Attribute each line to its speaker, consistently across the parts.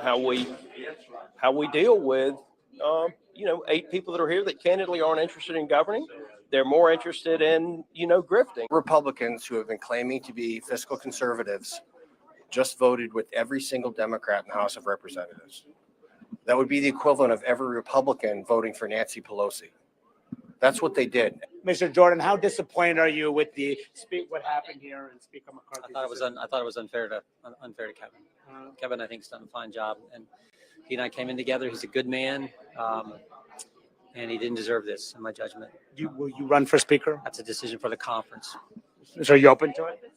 Speaker 1: how we deal with 8 people that are here that candidly aren't interested in governing. They're more interested in grifting.
Speaker 2: Republicans who have been claiming to be fiscal conservatives just voted with every single Democrat in the House of Representatives. That would be the equivalent of every Republican voting for Nancy Pelosi. That's what they did.
Speaker 3: Mr. Jordan, how disappointed are you with what happened here and Speaker McCarthy?
Speaker 4: I thought it was unfair to Kevin. Kevin, I think, has done a fine job, and he and I came in together. He's a good man, and he didn't deserve this, in my judgment.
Speaker 3: Will you run for Speaker?
Speaker 4: That's a decision for the conference.
Speaker 3: So are you open to it?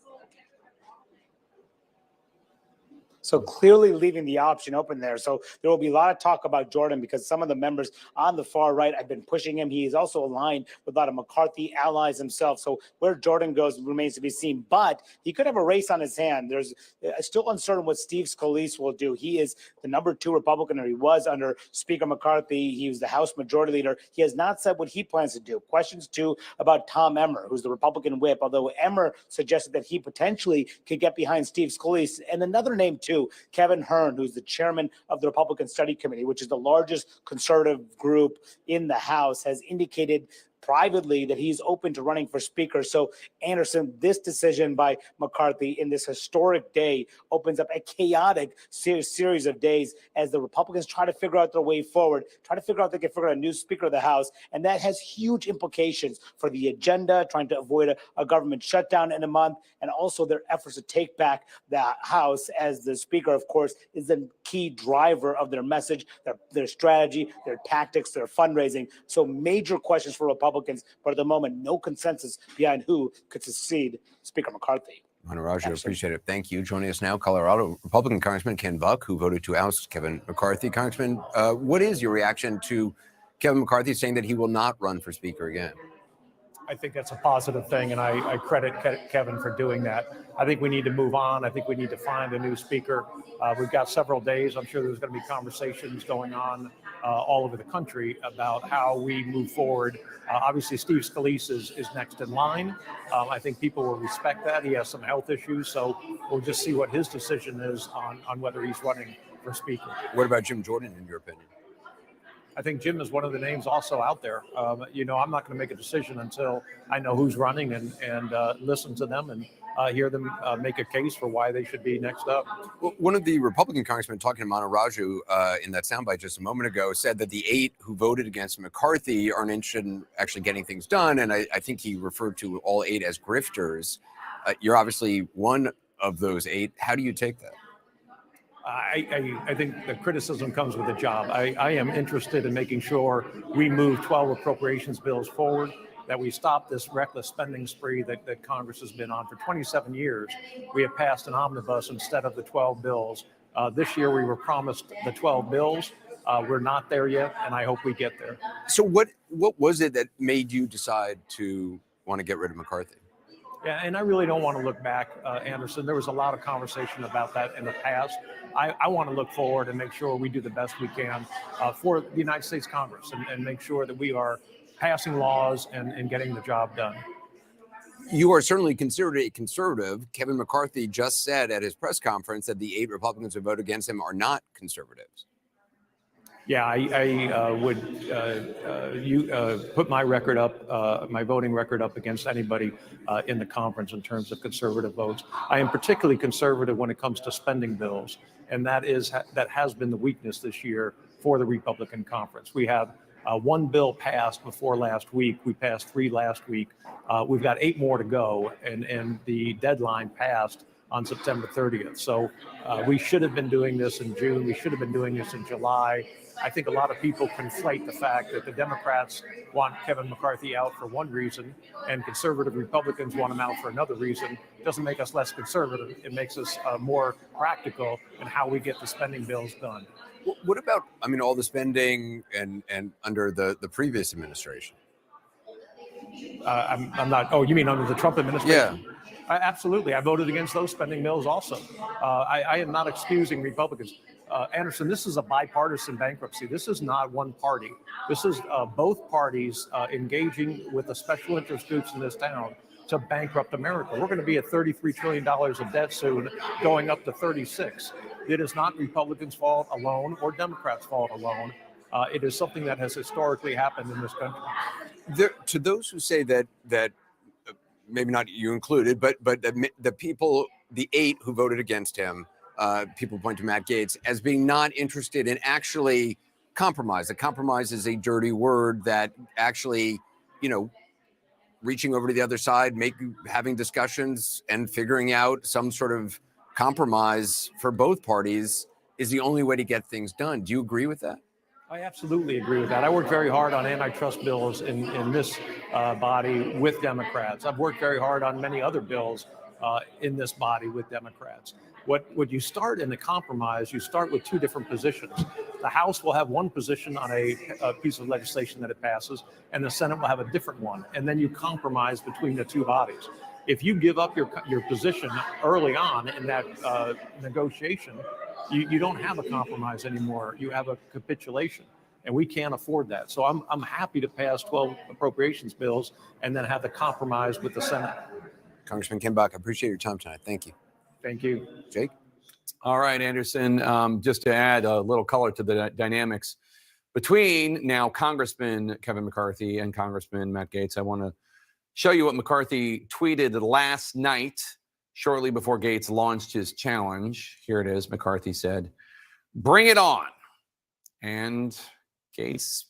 Speaker 3: So clearly leaving the option open there. So there will be a lot of talk about Jordan because some of the members on the far right have been pushing him. He is also aligned with a lot of McCarthy allies himself. So where Jordan goes remains to be seen. But he could have a race on his hand. There's still uncertain what Steve Scalise will do. He is the number 2 Republican, or he was under Speaker McCarthy. He was the House Majority Leader. He has not said what he plans to do. Questions too about Tom Emmer, who's the Republican whip, although Emmer suggested that he potentially could get behind Steve Scalise. And another name too, Kevin Hern, who's the chairman of the Republican Study Committee, which is the largest conservative group in the House, has indicated privately that he's open to running for Speaker. So, Anderson, this decision by McCarthy in this historic day opens up a chaotic series of days as the Republicans try to figure out their way forward, try to figure out if they can figure out a new Speaker of the House. And that has huge implications for the agenda, trying to avoid a government shutdown in a month, and also their efforts to take back the House, as the Speaker, of course, is the key driver of their message, their strategy, their tactics, their fundraising. So major questions for Republicans, but at the moment, no consensus behind who could succeed Speaker McCarthy.
Speaker 5: Manaraja, appreciate it. Thank you. Joining us now, Colorado Republican Congressman Ken Buck, who voted to oust Kevin McCarthy. Congressman, what is your reaction to Kevin McCarthy saying that he will not run for Speaker again?
Speaker 6: I think that's a positive thing, and I credit Kevin for doing that. I think we need to move on. I think we need to find a new speaker. We've got several days. I'm sure there's going to be conversations going on all over the country about how we move forward. Obviously, Steve Scalise is next in line. I think people will respect that. He has some health issues, so we'll just see what his decision is on whether he's running for Speaker.
Speaker 5: What about Jim Jordan, in your opinion?
Speaker 6: I think Jim is one of the names also out there. I'm not going to make a decision until I know who's running and listen to them and hear them make a case for why they should be next up.
Speaker 5: Well, one of the Republican congressmen talking to Manu Raju in that soundbite just a moment ago said that the 8 who voted against McCarthy aren't interested in actually getting things done. And I think he referred to all 8 as grifters. You're obviously one of those 8. How do you take that?
Speaker 6: I think the criticism comes with the job. I am interested in making sure we move 12 appropriations bills forward, that we stop this reckless spending spree that Congress has been on for 27 years. We have passed an omnibus instead of the 12 bills. This year we were promised the 12 bills. We're not there yet, and I hope we get there.
Speaker 5: So what was it that made you decide to want to get rid of McCarthy?
Speaker 6: Yeah, and I really don't want to look back, Anderson. There was a lot of conversation about that in the past. I want to look forward and make sure we do the best we can for the United States Congress and make sure that we are passing laws and getting the job done.
Speaker 5: You are certainly considered a conservative. Kevin McCarthy just said at his press conference that the 8 Republicans who vote against him are not conservatives.
Speaker 6: Yeah, I would put my record up, my voting record up against anybody in the conference in terms of conservative votes. I am particularly conservative when it comes to spending bills, and that has been the weakness this year for the Republican conference. We have 1 bill passed before last week. We passed 3 last week. We've got 8 more to go, and the deadline passed on September 30th. So we should have been doing this in June. We should have been doing this in July. I think a lot of people conflate the fact that the Democrats want Kevin McCarthy out for one reason and conservative Republicans want him out for another reason. It doesn't make us less conservative. It makes us more practical in how we get the spending bills done.
Speaker 5: What about, all the spending and under the previous administration?
Speaker 6: I'm not, you mean under the Trump administration?
Speaker 5: Yeah.
Speaker 6: Absolutely. I voted against those spending bills also. I am not excusing Republicans. Anderson, this is a bipartisan bankruptcy. This is not one party. This is both parties engaging with the special interest groups in this town to bankrupt America. We're going to be at $33 trillion of debt soon, going up to 36. It is not Republicans' fault alone or Democrats' fault alone. It is something that has historically happened in this country.
Speaker 5: To those who say that maybe not you included, but the people, the 8 who voted against him, people point to Matt Gaetz as being not interested in actually compromise. A compromise is a dirty word that actually, reaching over to the other side, having discussions and figuring out some sort of compromise for both parties is the only way to get things done. Do you agree with that?
Speaker 6: I absolutely agree with that. I worked very hard on antitrust bills in this body with Democrats. I've worked very hard on many other bills in this body with Democrats. What you start in the compromise, you start with 2 different positions. The House will have one position on a piece of legislation that it passes, and the Senate will have a different one. And then you compromise between the 2 bodies. If you give up your position early on in that negotiation, you don't have a compromise anymore. You have a capitulation, and we can't afford that. So I'm happy to pass 12 appropriations bills and then have the compromise with the Senate.
Speaker 5: Congressman Ken Buck, I appreciate your time tonight. Thank you.
Speaker 6: Thank you.
Speaker 5: Jake?
Speaker 7: All right, Anderson, just to add a little color to the dynamics between now Congressman Kevin McCarthy and Congressman Matt Gaetz, I want to show you what McCarthy tweeted last night, shortly before Gaetz launched his challenge. Here it is. McCarthy said, "Bring it on." And Gaetz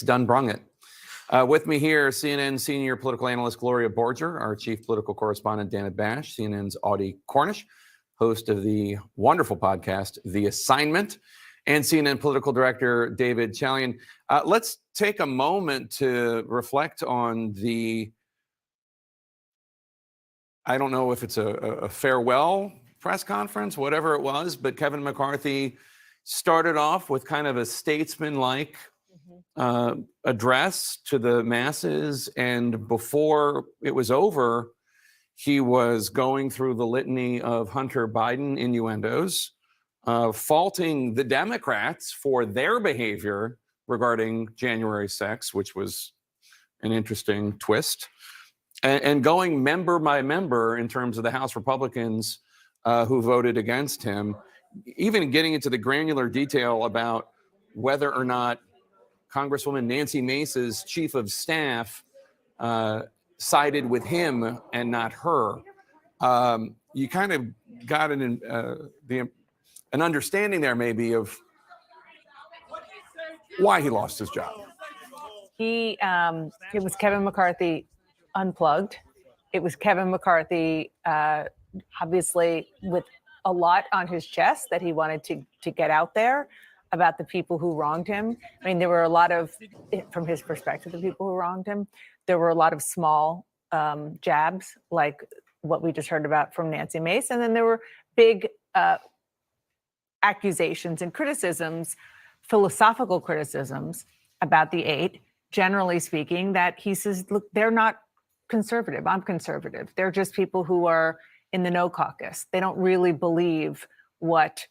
Speaker 7: done brung it. With me here, CNN senior political analyst Gloria Borger, our chief political correspondent Dana Bash, CNN's Audie Cornish, host of the wonderful podcast The Assignment, and CNN political director David Chalian. Let's take a moment to reflect on I don't know if it's a farewell press conference, whatever it was, but Kevin McCarthy started off with kind of a statesman-like address to the masses. And before it was over, he was going through the litany of Hunter Biden innuendos, faulting the Democrats for their behavior regarding January 6th, which was an interesting twist. And going member by member in terms of the House Republicans who voted against him, even getting into the granular detail about whether or not Congresswoman Nancy Mace's chief of staff sided with him and not her. You kind of got an understanding there maybe of why he lost his job.
Speaker 8: It was Kevin McCarthy unplugged. It was Kevin McCarthy, obviously, with a lot on his chest that he wanted to get out there about the people who wronged him. I mean, there were a lot of, from his perspective, the people who wronged him, there were a lot of small jabs, like what we just heard about from Nancy Mace. And then there were big accusations and criticisms, philosophical criticisms about the 8, generally speaking, that he says, look, they're not conservative. I'm conservative. They're just people who are in the no caucus. They don't really believe what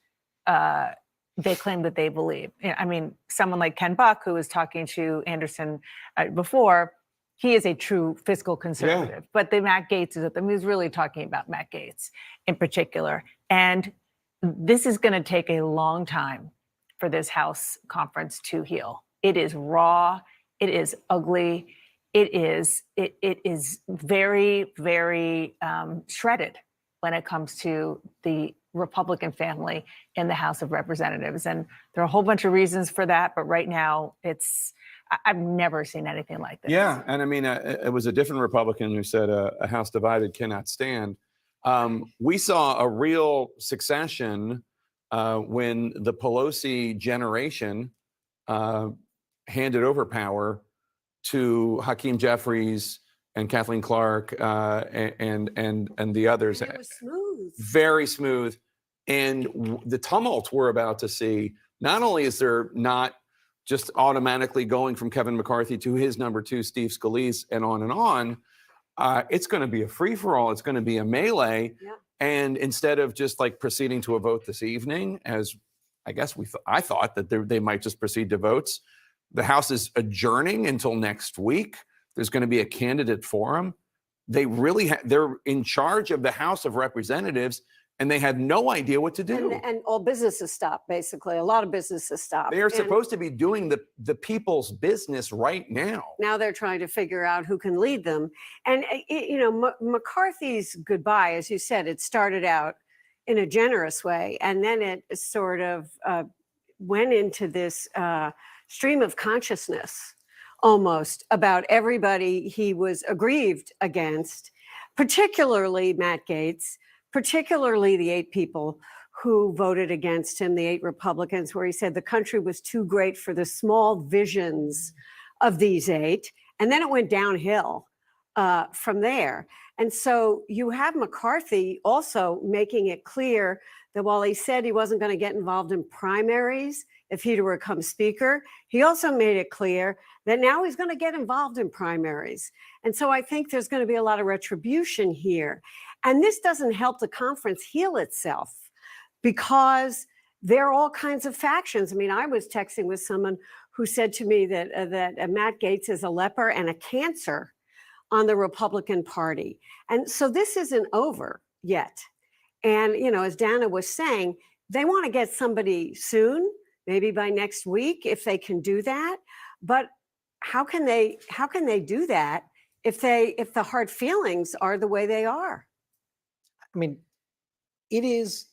Speaker 8: they claim that they believe. I mean, someone like Ken Buck, who was talking to Anderson before, he is a true fiscal conservative. Yeah. But the Matt Gaetz is with him. He was really talking about Matt Gaetz in particular. And this is going to take a long time for this House conference to heal. It is raw. It is ugly. It is very, very shredded when it comes to the Republican family in the House of Representatives. And there are a whole bunch of reasons for that. But right now, I've never seen anything like this.
Speaker 7: Yeah. And I mean, it was a different Republican who said a House divided cannot stand. We saw a real succession when the Pelosi generation handed over power to Hakeem Jeffries and Kathleen Clark and the others.
Speaker 8: It was smooth.
Speaker 7: Very smooth. And the tumult we're about to see, not only is there not just automatically going from Kevin McCarthy to his number 2, Steve Scalise, and on, it's going to be a free-for-all. It's going to be a melee. Yeah. And instead of just like proceeding to a vote this evening, as I guess I thought that they might just proceed to votes, the House is adjourning until next week. There's going to be a candidate forum. They really they're in charge of the House of Representatives. and they have no idea what to do.
Speaker 9: And all businesses stopped, basically. A lot of businesses stopped.
Speaker 7: They are
Speaker 9: And
Speaker 7: supposed to be doing the people's business right now.
Speaker 9: now they're trying to figure out who can lead them. And, McCarthy's goodbye, as you said, it started out in a generous way. And then it sort of went into this stream of consciousness almost about everybody he was aggrieved against, particularly Matt Gaetz, particularly the 8 people who voted against him, the 8 Republicans, where he said the country was too great for the small visions of these 8. And then it went downhill from there. And so you have McCarthy also making it clear that while he said he wasn't going to get involved in primaries if he were to become speaker, he also made it clear that now he's going to get involved in primaries. And so I think there's going to be a lot of retribution here. And this doesn't help the conference heal itself because there are all kinds of factions. I mean, I was texting with someone who said to me that Matt Gaetz is a leper and a cancer on the Republican Party. And so this isn't over yet. And, as Dana was saying, they want to get somebody soon, maybe by next week, if they can do that. But how can they do that if the hard feelings are the way they are?
Speaker 10: I mean, it is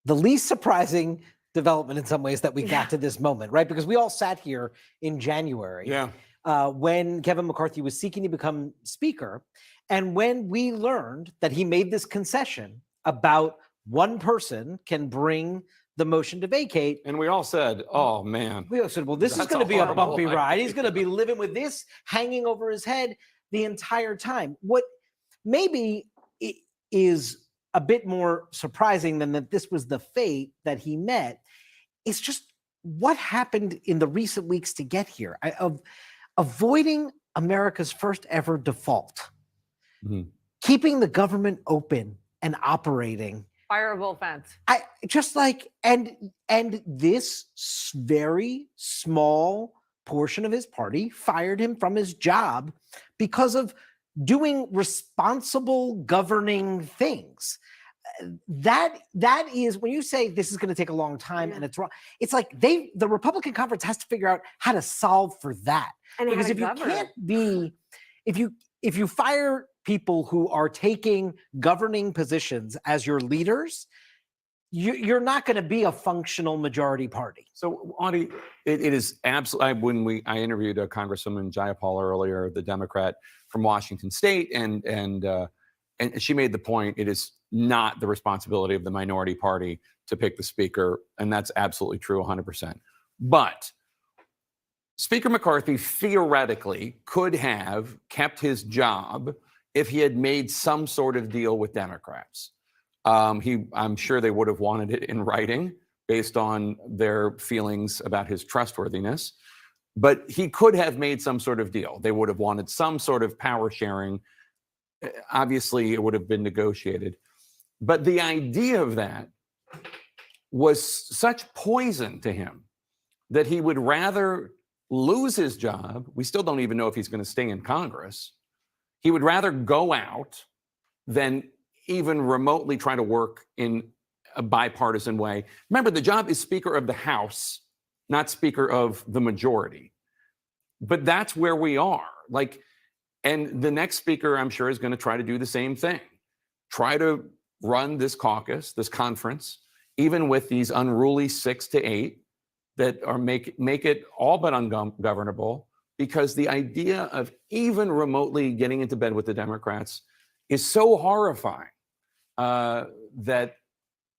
Speaker 10: the least surprising development in some ways that we got to this moment, right? Because we all sat here in January when Kevin McCarthy was seeking to become speaker. And when we learned that he made this concession about one person can bring the motion to vacate.
Speaker 7: And we all said, oh, man.
Speaker 10: We all said, well, this is going to be a bumpy ride. He's going to be living with this hanging over his head the entire time. What maybe is a bit more surprising than that this was the fate that he met is just what happened in the recent weeks to get here of avoiding America's first ever default, keeping the government open and operating.
Speaker 8: Fireable fence.
Speaker 10: And this very small portion of his party fired him from his job because of doing responsible governing things. That is when you say this is going to take a long time and it's wrong. It's like the Republican conference has to figure out how to solve for that.
Speaker 9: And
Speaker 10: because if you fire people who are taking governing positions as your leaders, you're not going to be a functional majority party.
Speaker 7: So, Audie, it is absolutely. I interviewed a Congresswoman Jayapal earlier, the Democrat from Washington State, and she made the point it is not the responsibility of the minority party to pick the speaker, and that's absolutely true, 100%. But Speaker McCarthy theoretically could have kept his job if he had made some sort of deal with Democrats. I'm sure they would have wanted it in writing based on their feelings about his trustworthiness, but he could have made some sort of deal. They would have wanted some sort of power sharing. Obviously, it would have been negotiated. But the idea of that was such poison to him that he would rather lose his job. We still don't even know if he's going to stay in Congress. He would rather go out than even remotely try to work in a bipartisan way. Remember, the job is Speaker of the House, not Speaker of the majority. But that's where we are. And the next speaker, I'm sure, is going to try to do the same thing. Try to run this caucus, this conference, even with these unruly 6 to 8 that are make it all but ungovernable, because the idea of even remotely getting into bed with the Democrats is so horrifying that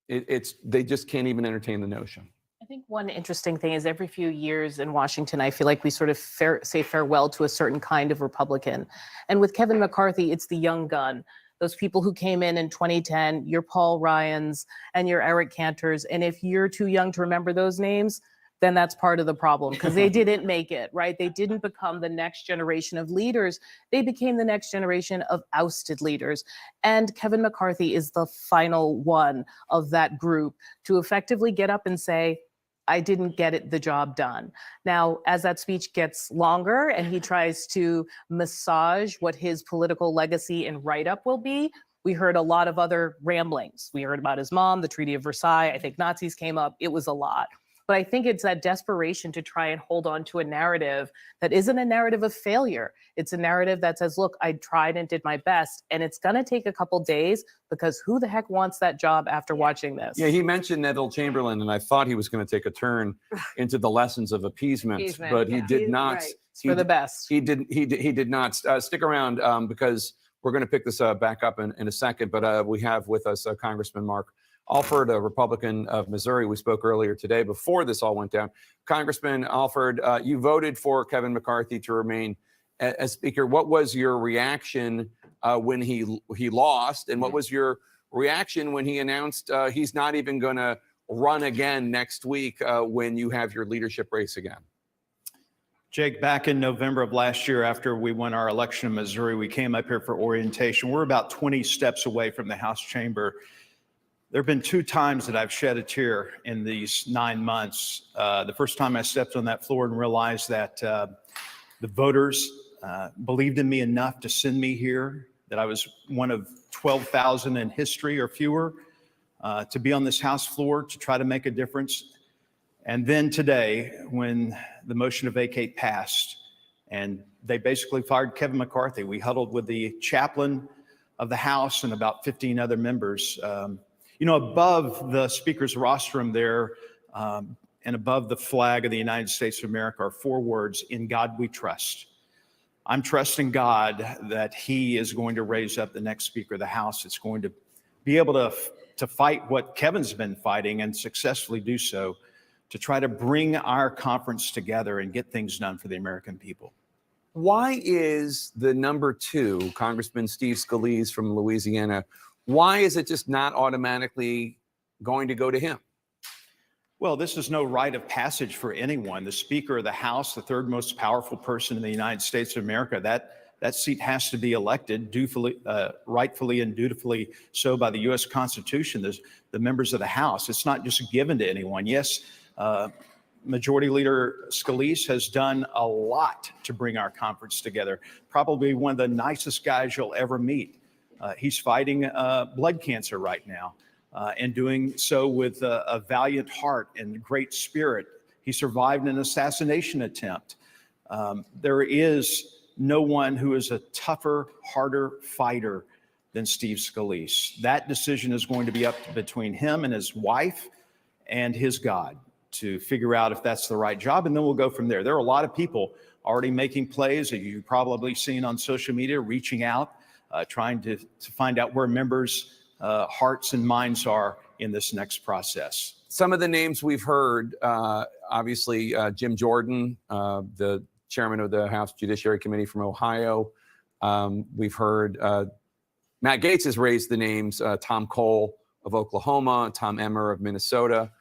Speaker 7: they just can't even entertain the notion.
Speaker 11: I think one interesting thing is every few years in Washington, I feel like we sort of say farewell to a certain kind of Republican. And with Kevin McCarthy, it's the young gun. Those people who came in 2010, your Paul Ryans and your Eric Cantors. And if you're too young to remember those names, then that's part of the problem, because they didn't make it, right? They didn't become the next generation of leaders. They became the next generation of ousted leaders. And Kevin McCarthy is the final one of that group to effectively get up and say, I didn't get the job done. Now, as that speech gets longer and he tries to massage what his political legacy and write-up will be, We heard a lot of other ramblings. We heard about his mom, the Treaty of Versailles. I think Nazis came up. It was a lot. But I think it's that desperation to try and hold on to a narrative that isn't a narrative of failure. It's a narrative that says, look, I tried and did my best. And it's going to take a couple days, because who the heck wants that job after watching this?
Speaker 7: Yeah, he mentioned Neville Chamberlain, and I thought he was going to take a turn into the lessons of appeasement, but he did not.
Speaker 9: Right.
Speaker 11: It's for the best.
Speaker 7: He did not. Stick around because we're going to pick this back up in a second. But we have with us Congressman Mark Alford, a Republican of Missouri. We spoke earlier today before this all went down. Congressman Alford, you voted for Kevin McCarthy to remain as Speaker. What was your reaction when he lost, and what was your reaction when he announced he's not even going to run again next week when you have your leadership race again?
Speaker 12: Jake, back in November of last year, after we won our election in Missouri, we came up here for orientation. We're about 20 steps away from the House chamber. There have been 2 times that I've shed a tear in these 9 months. The first time I stepped on that floor and realized that the voters believed in me enough to send me here, that I was one of 12,000 in history or fewer to be on this House floor to try to make a difference. And then today, when the motion to vacate passed and they basically fired Kevin McCarthy, we huddled with the chaplain of the House and about 15 other members. Above the Speaker's rostrum there and above the flag of the United States of America are 4 words, "In God we trust." I'm trusting God that he is going to raise up the next Speaker of the House. It's going to be able to fight what Kevin's been fighting and successfully do so, to try to bring our conference together and get things done for the American people.
Speaker 7: Why is the number 2, Congressman Steve Scalise from Louisiana, why is it just not automatically going to go to him?
Speaker 12: Well, this is no rite of passage for anyone. The Speaker of the House, the 3rd most powerful person in the United States of America, that seat has to be elected rightfully and dutifully so by the U.S. Constitution. There's the members of the House. It's not just given to anyone. Yes, Majority Leader Scalise has done a lot to bring our conference together. Probably one of the nicest guys you'll ever meet. He's fighting blood cancer right now and doing so with a valiant heart and great spirit. He survived an assassination attempt. There is no one who is a tougher, harder fighter than Steve Scalise. That decision is going to be up between him and his wife and his God to figure out if that's the right job, and then we'll go from there. There are a lot of people already making plays that you've probably seen on social media, reaching out, trying to find out where members' hearts and minds are in this next process.
Speaker 7: Some of the names we've heard, obviously, Jim Jordan, the chairman of the House Judiciary Committee from Ohio. We've heard Matt Gaetz has raised the names Tom Cole of Oklahoma, Tom Emmer of Minnesota.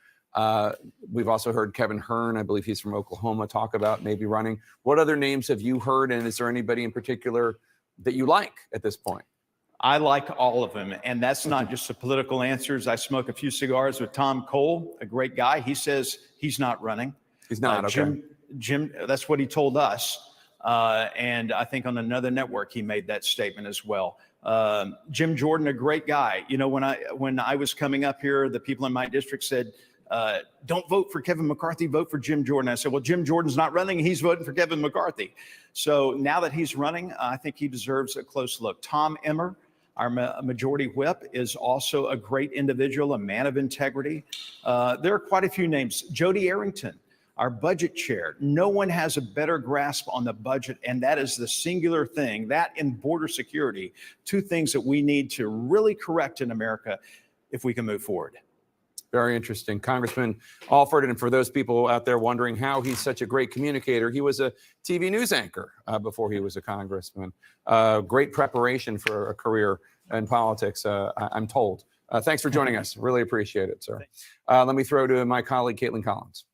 Speaker 7: We've also heard Kevin Hern, I believe he's from Oklahoma, talk about maybe running. What other names have you heard, and is there anybody in particular that you like at this point?
Speaker 12: I like all of them, and that's not just the political answers. I smoke a few cigars with Tom Cole, a great guy. He says he's not running.
Speaker 7: He's not, okay.
Speaker 12: Jim, that's what he told us. And I think on another network, he made that statement as well. Jim Jordan, a great guy. You know, when I was coming up here, the people in my district said, don't vote for Kevin McCarthy, vote for Jim Jordan. I said, well, Jim Jordan's not running. He's voting for Kevin McCarthy. So now that he's running, I think he deserves a close look. Tom Emmer, our majority whip, is also a great individual, a man of integrity. There are quite a few names. Jody Arrington, our budget chair. No one has a better grasp on the budget, and that is the singular thing, that and border security, 2 things that we need to really correct in America if we can move forward.
Speaker 7: Very interesting. Congressman Alford, and for those people out there wondering how he's such a great communicator, he was a TV news anchor before he was a congressman. Great preparation for a career in politics, I'm told. Thanks for joining us. Really appreciate it, sir. Let me throw to my colleague, Caitlin Collins.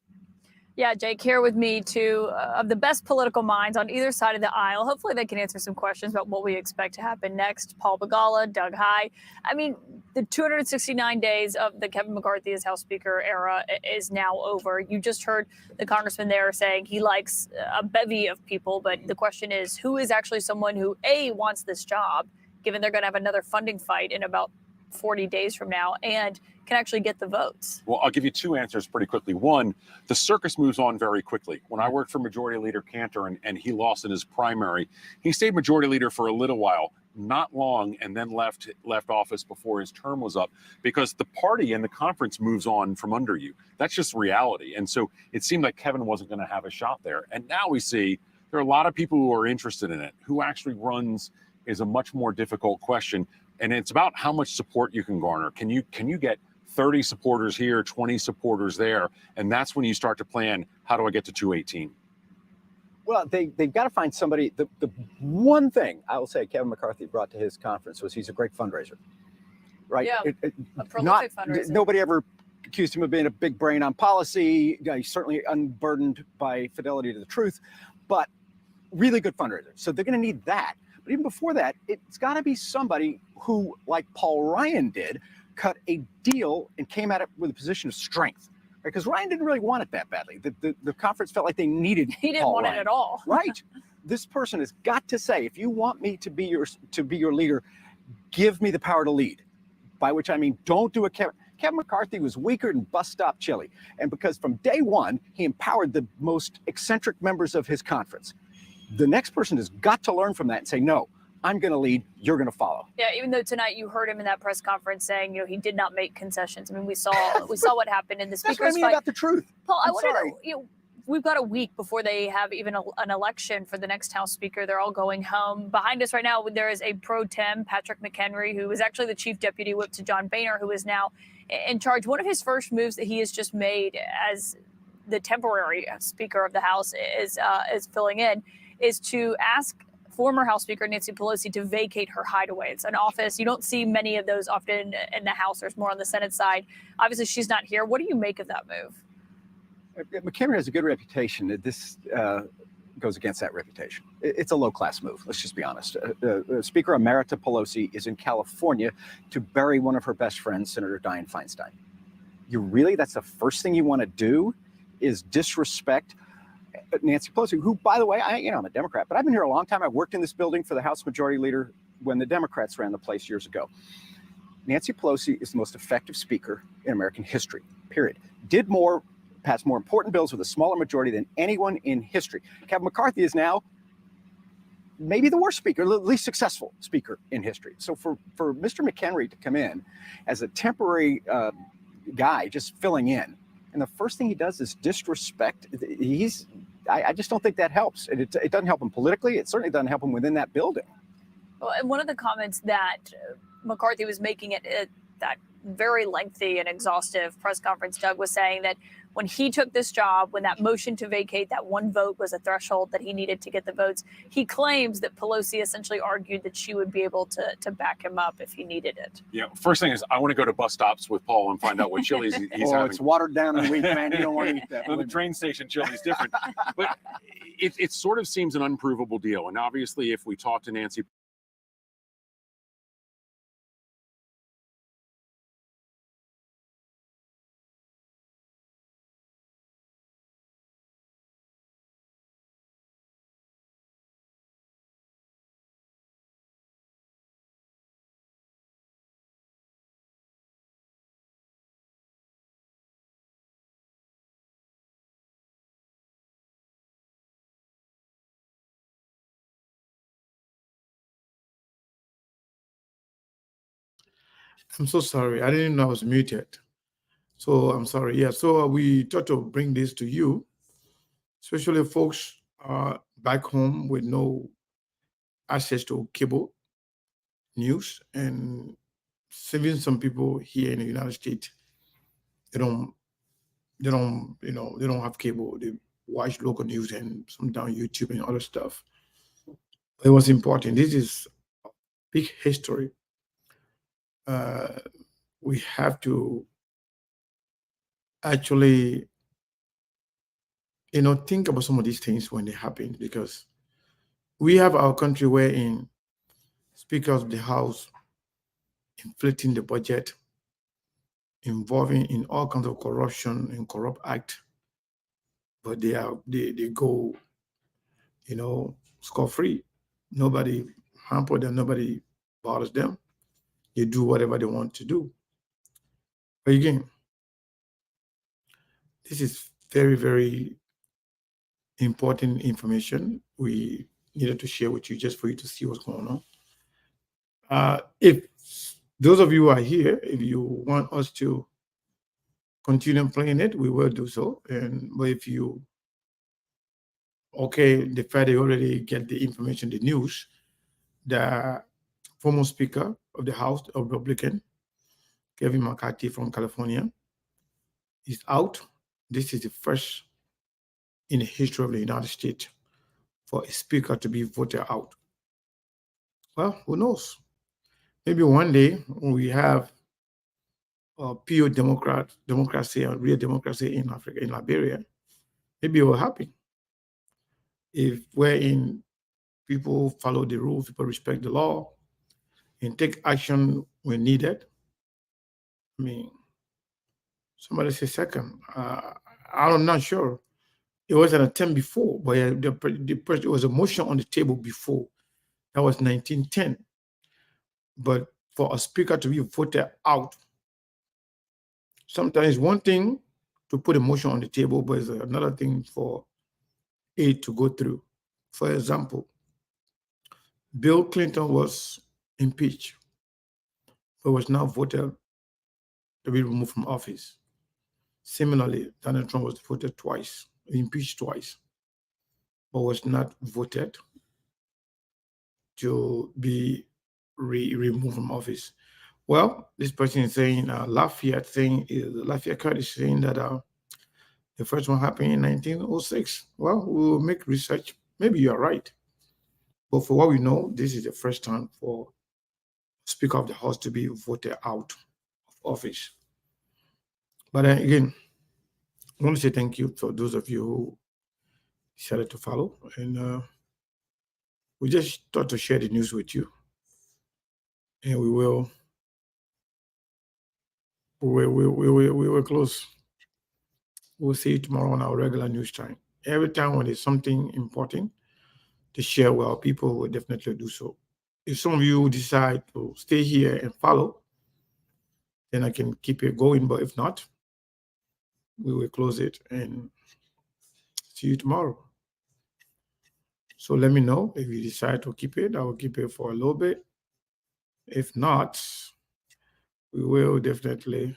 Speaker 13: Yeah, Jake, here with me, 2 of the best political minds on either side of the aisle. Hopefully they can answer some questions about what we expect to happen next. Paul Begala, Doug Heye. I mean, the 269 days of the Kevin McCarthy as House Speaker era is now over. You just heard the congressman there saying he likes a bevy of people, but the question is, who is actually someone who, A, wants this job, given they're going to have another funding fight in about 40 days from now, and can actually get the votes?
Speaker 14: Well, I'll give you two answers pretty quickly. One, the circus moves on very quickly. When I worked for Majority Leader Cantor and he lost in his primary, he stayed Majority Leader for a little while, not long, and then left office before his term was up, because the party and the conference moves on from under you. That's just reality. And so it seemed like Kevin wasn't going to have a shot there. And now we see there are a lot of people who are interested in it. Who actually runs is a much more difficult question. And it's about how much support you can garner. Can you get 30 supporters here, 20 supporters there? And that's when you start to plan, how do I get to 218?
Speaker 15: Well, they've got to find somebody. The one thing I will say Kevin McCarthy brought to his conference was he's a great fundraiser, right?
Speaker 13: Yeah, a prolific fundraiser.
Speaker 15: Nobody ever accused him of being a big brain on policy. He's certainly unburdened by fidelity to the truth, but really good fundraiser. So they're going to need that. But even before that, it's got to be somebody who, like Paul Ryan did, cut a deal and came at it with a position of strength. Because Ryan didn't really want it that badly. The conference felt like they needed
Speaker 13: He didn't
Speaker 15: Paul
Speaker 13: want
Speaker 15: Ryan.
Speaker 13: it at all.
Speaker 15: Right. This person has got to say, if you want me to be your leader, give me the power to lead. By which I mean, don't do a Kevin McCarthy was weaker than bus stop chili. And because from day one, he empowered the most eccentric members of his conference. The next person has got to learn from that and say, no, I'm going to lead, you're going to follow.
Speaker 13: Yeah, even though tonight you heard him in that press conference saying, he did not make concessions. I mean, we saw what happened in the
Speaker 15: That's
Speaker 13: speaker's
Speaker 15: what I mean
Speaker 13: fight.
Speaker 15: about the truth.
Speaker 13: Paul, I
Speaker 15: I'm
Speaker 13: wanted
Speaker 15: sorry.
Speaker 13: to, we've got a week before they have even an election for the next House Speaker. They're all going home. Behind us right now, there is a pro tem, Patrick McHenry, who is actually the chief deputy whip to John Boehner, who is now in charge. One of his first moves that he has just made as the temporary Speaker of the House is filling in, is to ask former House Speaker Nancy Pelosi to vacate her hideaway. It's an office. You don't see many of those often in the House. There's more on the Senate side. Obviously, she's not here. What do you make of that move?
Speaker 15: McHenry has a good reputation. This goes against that reputation. It's a low-class move. Let's just be honest. Speaker Emerita Pelosi is in California to bury one of her best friends, Senator Dianne Feinstein. That's the first thing you want to do is disrespect Nancy Pelosi, who, by the way, I'm a Democrat, but I've been here a long time. I worked in this building for the House Majority Leader when the Democrats ran the place years ago. Nancy Pelosi is the most effective speaker in American history, period. Passed more important bills with a smaller majority than anyone in history. Kevin McCarthy is now maybe the worst speaker, the least successful speaker in history. So for Mr. McHenry to come in as a temporary guy just filling in, and the first thing he does is disrespect, I just don't think that helps. It doesn't help him politically. It certainly doesn't help him within that building.
Speaker 13: Well, and one of the comments that McCarthy was making at that very lengthy and exhaustive press conference, Doug, was saying that when he took this job, when that motion to vacate, that one vote was a threshold that he needed to get the votes, he claims that Pelosi essentially argued that she would be able to back him up if he needed it.
Speaker 14: Yeah, first thing is I want to go to bus stops with Paul and find out what Chili's he's having.
Speaker 15: It's watered down and weak, man. You don't want to eat that.
Speaker 14: Well, the train station chili is different. But it sort of seems an unprovable deal. And obviously, if we talk to Nancy
Speaker 16: I'm so sorry. I didn't know I was muted. So I'm sorry. Yeah. So we thought to bring this to you, especially folks back home with no access to cable news, and even some people here in the United States, they don't have cable. They watch local news and sometimes YouTube and other stuff. It was important. This is a big history. We have to actually, think about some of these things when they happen, because we have our country wherein speakers of the House inflating the budget, involving in all kinds of corruption and corrupt act, but they go, scot-free. Nobody hampered them. Nobody bothers them. They do whatever they want to do. But again, this is very, very important information we needed to share with you just for you to see what's going on. If those of you who are here, if you want us to continue playing it, we will do so. But if you, the fact they already get the information, the news, the former Speaker of the House, a Republican, Kevin McCarthy from California, is out. This is the first in the history of the United States for a speaker to be voted out. Well, who knows? Maybe one day when we have pure democracy and real democracy in Africa, in Liberia, maybe it will happen. If wherein people follow the rules, people respect the law, and take action when needed. I mean, somebody say second. I'm not sure. It was an attempt before, but there was a motion on the table before. That was 1910. But for a speaker to be voted out, sometimes one thing to put a motion on the table, but it's another thing for it to go through. For example, Bill Clinton was impeached, but was now voted to be removed from office. Similarly, Donald Trump was voted twice, impeached twice, but was not voted to be removed from office. Well, this person is saying, Lafayette Curtis saying that the first one happened in 1906. Well, we will make research. Maybe you're right. But for what we know, this is the first time for Speaker of the House to be voted out of office. But again, I want to say thank you for those of you who decided to follow. And we just thought to share the news with you. And we will close. We'll see you tomorrow on our regular news time. Every time when there's something important to share with our people, we'll definitely do so. If some of you decide to stay here and follow, then I can keep it going. But if not, we will close it and see you tomorrow. So let me know if you decide to keep it. I will keep it for a little bit. If not, we will definitely,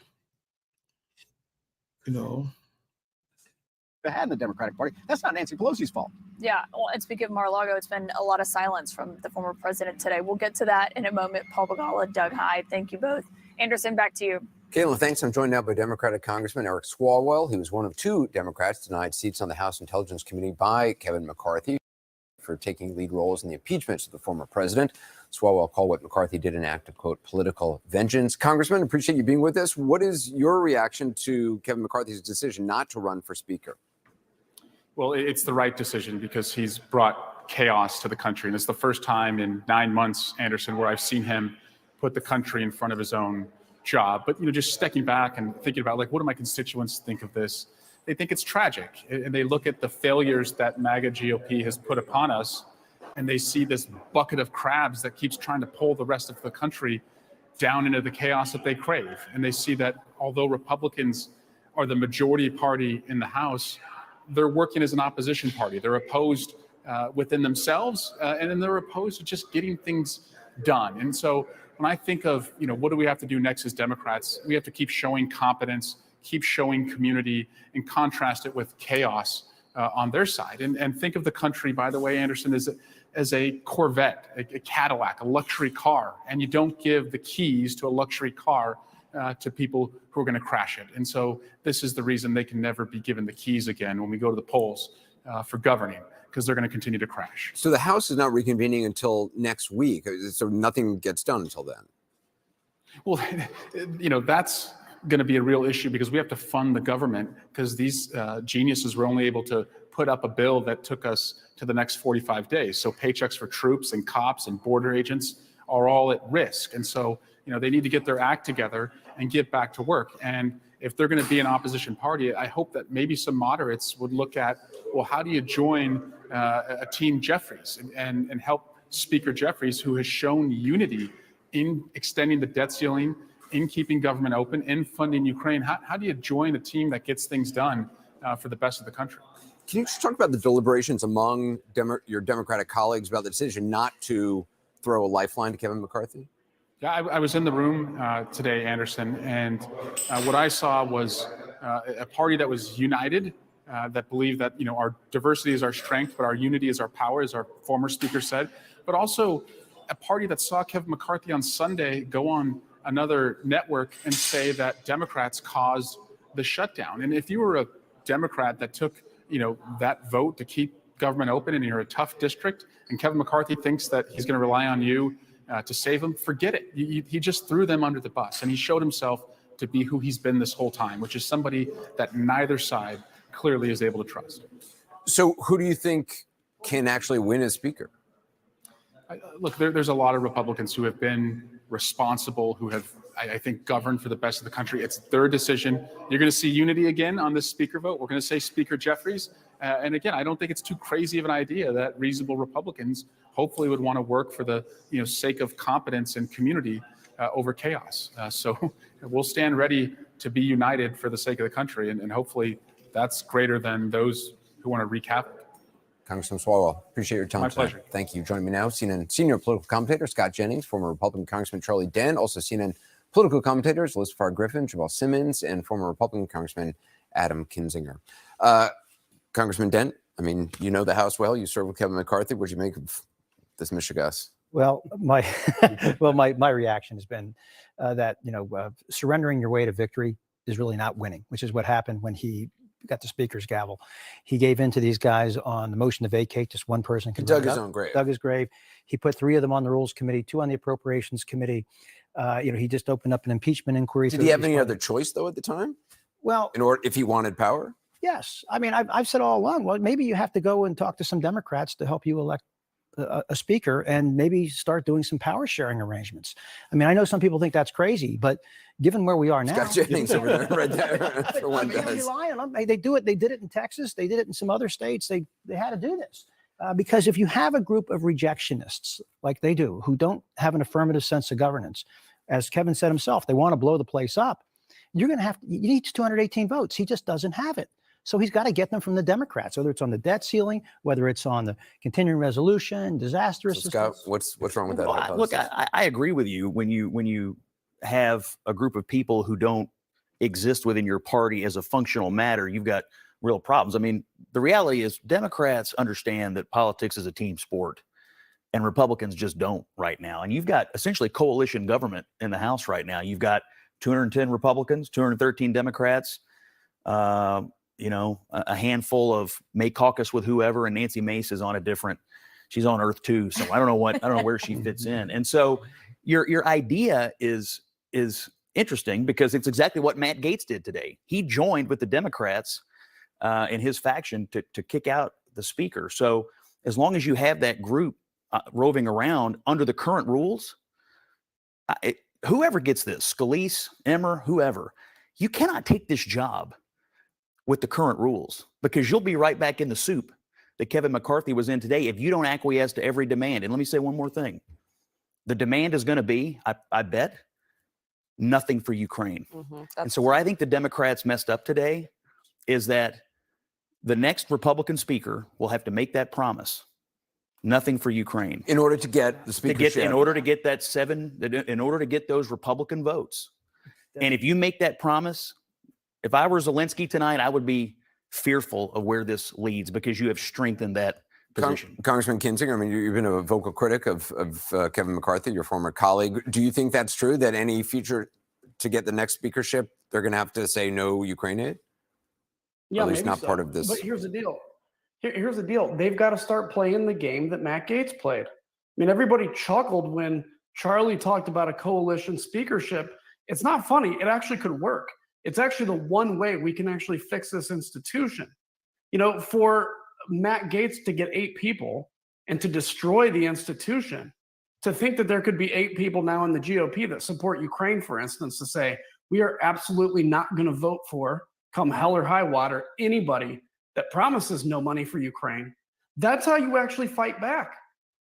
Speaker 15: Had the Democratic Party. That's not Nancy Pelosi's fault.
Speaker 13: Yeah, well, and speaking of Mar-a-Lago, it's been a lot of silence from the former president today. We'll get to that in a moment. Paul Begala, Doug Hyde, thank you both. Anderson, back to you.
Speaker 5: Caitlin, thanks. I'm joined now by Democratic Congressman Eric Swalwell. He was one of two Democrats denied seats on the House Intelligence Committee by Kevin McCarthy for taking lead roles in the impeachment of the former president. Swalwell called what McCarthy did an act of, quote, political vengeance. Congressman, appreciate you being with us. What is your reaction to Kevin McCarthy's decision not to run for Speaker?
Speaker 17: Well, it's the right decision because he's brought chaos to the country. And it's the first time in 9 months, Anderson, where I've seen him put the country in front of his own job. But, just stepping back and thinking about, what do my constituents think of this? They think it's tragic. And they look at the failures that MAGA GOP has put upon us, and they see this bucket of crabs that keeps trying to pull the rest of the country down into the chaos that they crave. And they see that although Republicans are the majority party in the House, they're working as an opposition party. They're opposed within themselves, and then they're opposed to just getting things done. And so when I think of, what do we have to do next as Democrats? We have to keep showing competence, keep showing community, and contrast it with chaos on their side. And think of the country, by the way, Anderson, as a Corvette, a Cadillac, a luxury car. And you don't give the keys to a luxury car to people who are going to crash it. And so this is the reason they can never be given the keys again when we go to the polls for governing, because they're going to continue to crash.
Speaker 5: So the House is not reconvening until next week, so nothing gets done until then.
Speaker 17: Well, that's going to be a real issue because we have to fund the government, because these geniuses were only able to put up a bill that took us to the next 45 days. So paychecks for troops and cops and border agents are all at risk. And so, they need to get their act together and get back to work. And if they're going to be an opposition party, I hope that maybe some moderates would look at, well, how do you join a Team Jeffries and help Speaker Jeffries, who has shown unity in extending the debt ceiling, in keeping government open, in funding Ukraine. How do you join a team that gets things done for the best of the country?
Speaker 5: Can you just talk about the deliberations among your Democratic colleagues about the decision not to throw a lifeline to Kevin McCarthy?
Speaker 17: Yeah, I was in the room today, Anderson, and what I saw was a party that was united, that believed that our diversity is our strength, but our unity is our power, as our former speaker said, but also a party that saw Kevin McCarthy on Sunday go on another network and say that Democrats caused the shutdown. And if you were a Democrat that took that vote to keep government open and you're a tough district and Kevin McCarthy thinks that he's going to rely on you to save him, forget it. He just threw them under the bus, and he showed himself to be who he's been this whole time, which is somebody that neither side clearly is able to trust.
Speaker 5: So who do you think can actually win as speaker?
Speaker 17: Look, there's a lot of Republicans who have been responsible, who have, I think, governed for the best of the country. It's their decision. You're going to see unity again on this speaker vote. We're going to say Speaker Jeffries. And again, I don't think it's too crazy of an idea that reasonable Republicans hopefully would want to work for the sake of competence and community over chaos. So we'll stand ready to be united for the sake of the country. And hopefully that's greater than those who want to wreak havoc.
Speaker 5: Congressman Swalwell, appreciate your time.
Speaker 17: My
Speaker 5: tonight.
Speaker 17: pleasure.
Speaker 5: Thank you. Joining me now, CNN senior political commentator Scott Jennings, former Republican Congressman Charlie Dent, also CNN political commentators Elizabeth Farr Griffin, Jabal Simmons, and former Republican Congressman Adam Kinzinger. Congressman Dent, I mean, you know the House well. You served with Kevin McCarthy. What do you make of this Michigas?
Speaker 18: Well, my reaction has been that surrendering your way to victory is really not winning, which is what happened when he got the speaker's gavel. He gave in to these guys on the motion to vacate. Just one person
Speaker 5: He dug his own grave.
Speaker 18: Dug his grave. He put 3 of them on the Rules Committee, 2 on the Appropriations Committee. He just opened up an impeachment inquiry.
Speaker 5: Did he have any other choice though at the time?
Speaker 18: Well,
Speaker 5: in order if he wanted power.
Speaker 18: Yes, I mean I've said all along. Well, maybe you have to go and talk to some Democrats to help you elect a speaker and maybe start doing some power sharing arrangements. I mean, I know some people think that's crazy, but given where we are now,
Speaker 5: Scott Jennings over there, right there. For one
Speaker 18: I mean,
Speaker 5: does.
Speaker 18: rely on them. They do it. They did it in Texas. They did it in some other states. They had to do this because if you have a group of rejectionists like they do, who don't have an affirmative sense of governance, as Kevin said himself, they want to blow the place up. You're going to have you need 218 votes. He just doesn't have it. So he's got to get them from the Democrats, whether it's on the debt ceiling, whether it's on the continuing resolution, disaster assistance.
Speaker 5: Scott, what's wrong with that?
Speaker 19: Well, look, I agree with you when you have a group of people who don't exist within your party as a functional matter, you've got real problems. I mean, the reality is Democrats understand that politics is a team sport and Republicans just don't right now. And you've got essentially coalition government in the House right now. You've got 210 Republicans, 213 Democrats, a handful of may caucus with whoever, and Nancy Mace is on she's on Earth too. So I don't know where she fits in. And so your idea is interesting because it's exactly what Matt Gaetz did today. He joined with the Democrats in his faction to kick out the speaker. So as long as you have that group roving around under the current rules, whoever gets this, Scalise, Emmer, whoever, you cannot take this job with the current rules because you'll be right back in the soup that Kevin McCarthy was in today if you don't acquiesce to every demand. And let me say one more thing. The demand is going to be, I bet, nothing for Ukraine. And so where I think the Democrats messed up today is that the next Republican speaker will have to make that promise. Nothing for Ukraine.
Speaker 5: In order to get the speakership.
Speaker 19: In order to get in order to get those Republican votes. And if you make that promise, if I were Zelensky tonight, I would be fearful of where this leads because you have strengthened that position.
Speaker 5: Congressman Kinzinger, I mean, you've been a vocal critic of Kevin McCarthy, your former colleague. Do you think that's true, that any future to get the next speakership, they're going to have to say no Ukraine aid?
Speaker 20: Yeah,
Speaker 5: or at least
Speaker 20: maybe
Speaker 5: not
Speaker 20: so.
Speaker 5: part of this.
Speaker 20: But here's the deal. Here's the deal. They've got to start playing the game that Matt Gaetz played. I mean, everybody chuckled when Charlie talked about a coalition speakership. It's not funny. It actually could work. It's actually the one way we can actually fix this institution. For Matt Gaetz to get 8 people and to destroy the institution, to think that there could be 8 people now in the GOP that support Ukraine, for instance, to say, we are absolutely not going to vote for, come hell or high water, anybody that promises no money for Ukraine. That's how you actually fight back.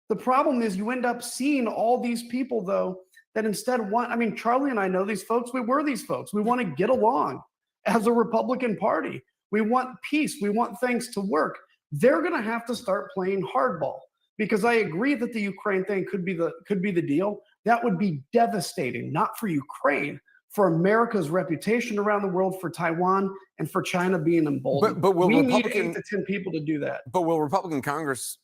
Speaker 20: The problem is you end up seeing all these people, though, that instead want, I mean, Charlie and I know these folks. We were these folks. We want to get along as a Republican Party. We want peace. We want things to work. They're going to have to start playing hardball, because I agree that the Ukraine thing could be the deal. That would be devastating, not for Ukraine, for America's reputation around the world, for Taiwan, and for China being emboldened.
Speaker 5: But will
Speaker 20: we need
Speaker 5: Republican-
Speaker 20: 8 to 10 people to do that.
Speaker 5: But will Republican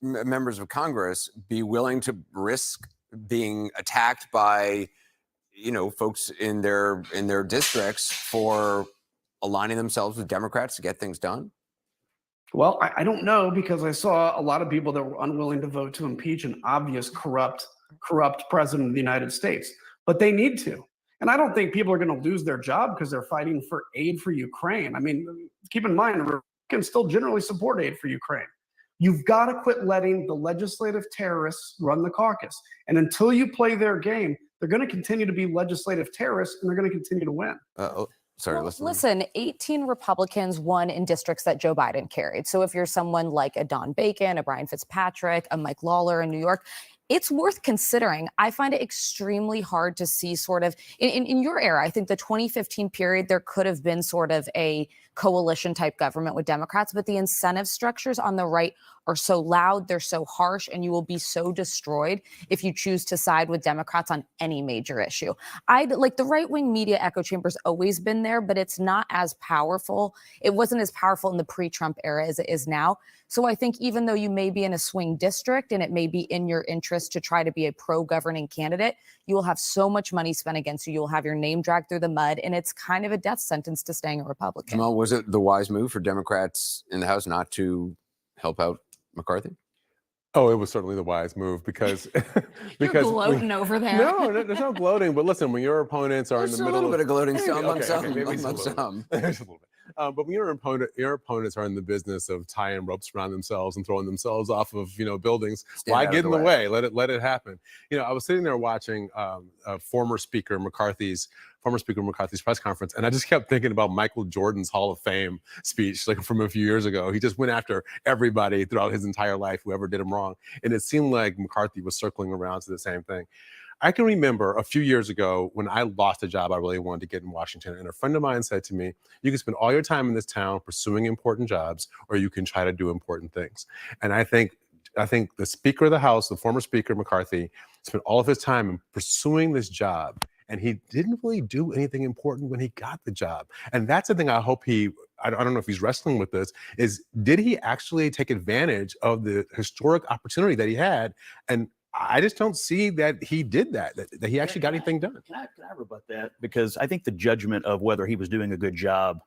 Speaker 5: members of Congress be willing to risk being attacked by, folks in their districts for aligning themselves with Democrats to get things done?
Speaker 20: Well, I don't know, because I saw a lot of people that were unwilling to vote to impeach an obvious corrupt president of the United States, but they need to. And I don't think people are going to lose their job because they're fighting for aid for Ukraine. I mean, keep in mind, Republicans still generally support aid for Ukraine. You've got to quit letting the legislative terrorists run the caucus. And until you play their game, they're going to continue to be legislative terrorists, and they're going to continue to win.
Speaker 5: Sorry,
Speaker 21: Listen, 18 Republicans won in districts that Joe Biden carried. So if you're someone like a Don Bacon, a Brian Fitzpatrick, a Mike Lawler in New York, it's worth considering. I find it extremely hard to see sort of in your era. I think the 2015 period, there could have been sort of a coalition type government with Democrats, but the incentive structures on the right are so loud, they're so harsh, and you will be so destroyed if you choose to side with Democrats on any major issue. The right-wing media echo chamber's always been there, but it's not as powerful. It wasn't as powerful in the pre-Trump era as it is now. So I think even though you may be in a swing district and it may be in your interest to try to be a pro-governing candidate, you will have so much money spent against you. You'll have your name dragged through the mud, and it's kind of a death sentence to staying a Republican.
Speaker 5: Jamal, was it the wise move for Democrats in the House not to help out McCarthy?
Speaker 22: Oh, it was certainly the wise move because
Speaker 8: You're gloating over there.
Speaker 22: No, there's no gloating. But listen, when your opponents are
Speaker 5: There's
Speaker 22: in the
Speaker 5: a
Speaker 22: middle,
Speaker 5: little bit of gloating
Speaker 22: maybe,
Speaker 5: some,
Speaker 22: okay,
Speaker 5: some,
Speaker 22: maybe
Speaker 5: among
Speaker 22: it's a little
Speaker 5: some.
Speaker 22: bit. There's a little bit. But when your opponents are in the business of tying ropes around themselves and throwing themselves off of buildings, why
Speaker 5: out
Speaker 22: get
Speaker 5: of
Speaker 22: in
Speaker 5: the
Speaker 22: the
Speaker 5: way.
Speaker 22: way? Let it happen. I was sitting there watching former Speaker McCarthy's press conference, and I just kept thinking about Michael Jordan's Hall of Fame speech, like from a few years ago. He just went after everybody throughout his entire life, whoever did him wrong, and it seemed like McCarthy was circling around to the same thing. I can remember a few years ago when I lost a job I really wanted to get in Washington, and a friend of mine said to me, you can spend all your time in this town pursuing important jobs, or you can try to do important things. And I think the Speaker of the House, the former Speaker McCarthy, spent all of his time in pursuing this job, and he didn't really do anything important when he got the job. And that's the thing I hope I don't know if he's wrestling with this, is did he actually take advantage of the historic opportunity that he had? And I just don't see that he did that he actually got anything done.
Speaker 19: Can I rebut that? Because I think the judgment of whether he was doing a good job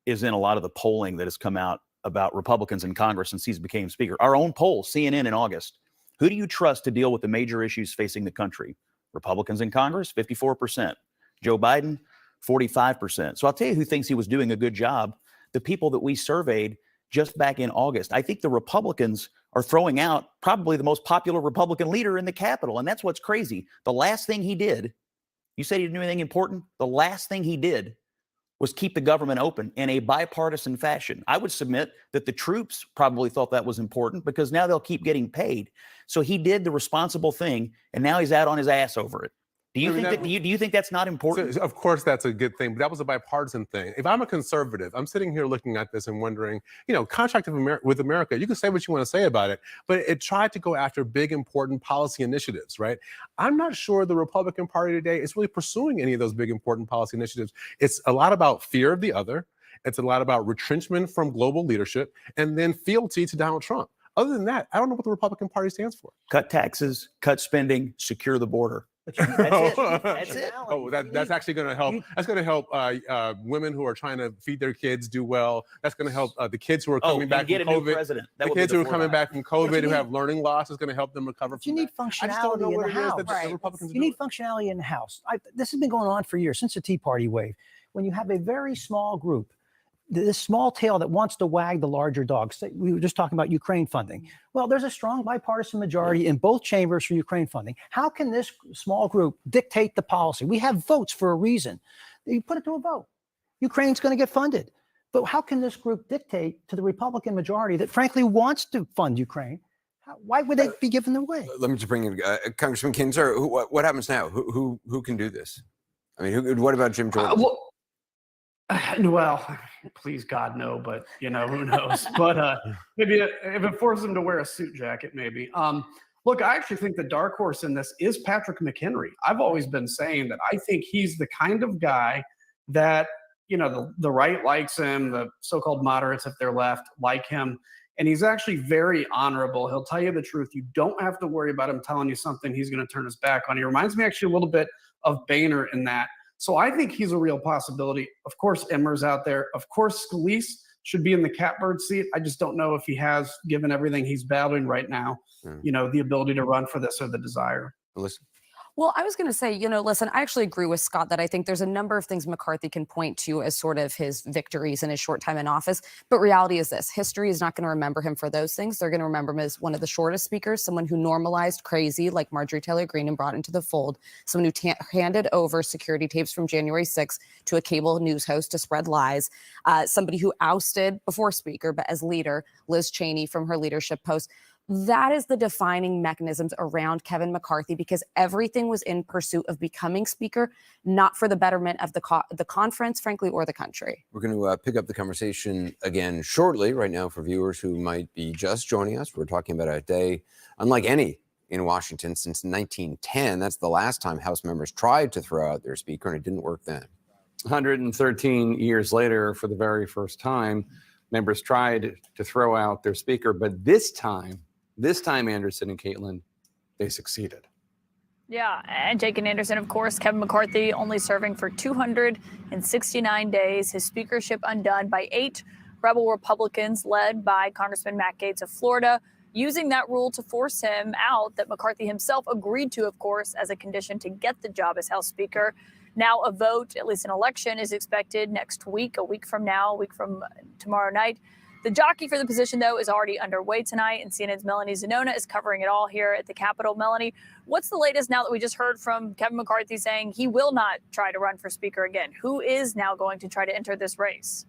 Speaker 19: is in a lot of the polling that has come out about Republicans in Congress since he's became Speaker. Our own poll, CNN in August. Who do you trust to deal with the major issues facing the country? Republicans in Congress, 54%. Joe Biden, 45%. So I'll tell you who thinks he was doing a good job. The people that we surveyed just back in August. I think the Republicans are throwing out probably the most popular Republican leader in the Capitol. And that's what's crazy. The last thing he did, you said he didn't do anything important. The last thing he did was keep the government open in a bipartisan fashion. I would submit that the troops probably thought that was important because now they'll keep getting paid. So he did the responsible thing, and now he's out on his ass over it. Do you think that's not important?
Speaker 22: So, of course, that's a good thing, but that was a bipartisan thing. If I'm a conservative, I'm sitting here looking at this and wondering, contract with America, you can say what you want to say about it, but it tried to go after big, important policy initiatives, right? I'm not sure the Republican Party today is really pursuing any of those big, important policy initiatives. It's a lot about fear of the other. It's a lot about retrenchment from global leadership and then fealty to Donald Trump. Other than that, I don't know what the Republican Party stands for.
Speaker 19: Cut taxes, cut spending, secure the border. That's it.
Speaker 22: Oh, that's actually going to help. That's going to help women who are trying to feed their kids do well. That's going to help the kids who are coming back from COVID. The kids who are coming back from COVID who have learning loss is going to help them recover from
Speaker 18: You need
Speaker 22: that.
Speaker 18: functionality in the House. You need functionality in the House. This has been going on for years, since the Tea Party wave. When you have a very small group, this small tail that wants to wag the larger dog. We were just talking about Ukraine funding. Well, there's a strong bipartisan majority in both chambers for Ukraine funding. How can this small group dictate the policy? We have votes for a reason. You put it to a vote. Ukraine's going to get funded. But how can this group dictate to the Republican majority that frankly wants to fund Ukraine Why would they be given away?
Speaker 5: Let me just bring in Congressman Kinzer. What happens now? Who can do this? I mean, what about Jim Jordan?
Speaker 20: Well, please God no, but who knows? But maybe if it forces him to wear a suit jacket, maybe. Look, I actually think the dark horse in this is Patrick McHenry. I've always been saying that I think he's the kind of guy that the right likes him, the so-called moderates, if they're left, like him. And he's actually very honorable. He'll tell you the truth. You don't have to worry about him telling you something he's going to turn his back on. He reminds me actually a little bit of Boehner in that. So I think he's a real possibility. Of course, Emmer's out there. Of course, Scalise should be in the catbird seat. I just don't know if he has, given everything he's battling right now, the ability to run for this or the desire.
Speaker 5: Listen.
Speaker 21: Well, I was going to say, listen, I actually agree with Scott that I think there's a number of things McCarthy can point to as sort of his victories in his short time in office. But reality is this: history is not going to remember him for those things. They're going to remember him as one of the shortest speakers, someone who normalized crazy like Marjorie Taylor Greene and brought into the fold, someone who handed over security tapes from January 6th to a cable news host to spread lies, somebody who ousted, before speaker, but as leader, Liz Cheney from her leadership post. That is the defining mechanisms around Kevin McCarthy, because everything was in pursuit of becoming speaker, not for the betterment of the conference, frankly, or the country.
Speaker 5: We're going to pick up the conversation again shortly. Right now, for viewers who might be just joining us, we're talking about a day unlike any in Washington since 1910. That's the last time House members tried to throw out their speaker, and it didn't work then.
Speaker 7: 113 years later, for the very first time, members tried to throw out their speaker, but this time, Anderson and Caitlin, they succeeded.
Speaker 13: Yeah, and Jake and Anderson, of course, Kevin McCarthy only serving for 269 days, his speakership undone by 8 rebel Republicans led by Congressman Matt Gaetz of Florida, using that rule to force him out that McCarthy himself agreed to, of course, as a condition to get the job as House Speaker. Now a vote, at least an election, is expected next week, a week from now, a week from tomorrow night. The jockey for the position, though, is already underway tonight, and CNN's Melanie Zanona is covering it all here at the Capitol. Melanie, what's the latest now that we just heard from Kevin McCarthy saying he will not try to run for speaker again? Who is now going to try to enter this race?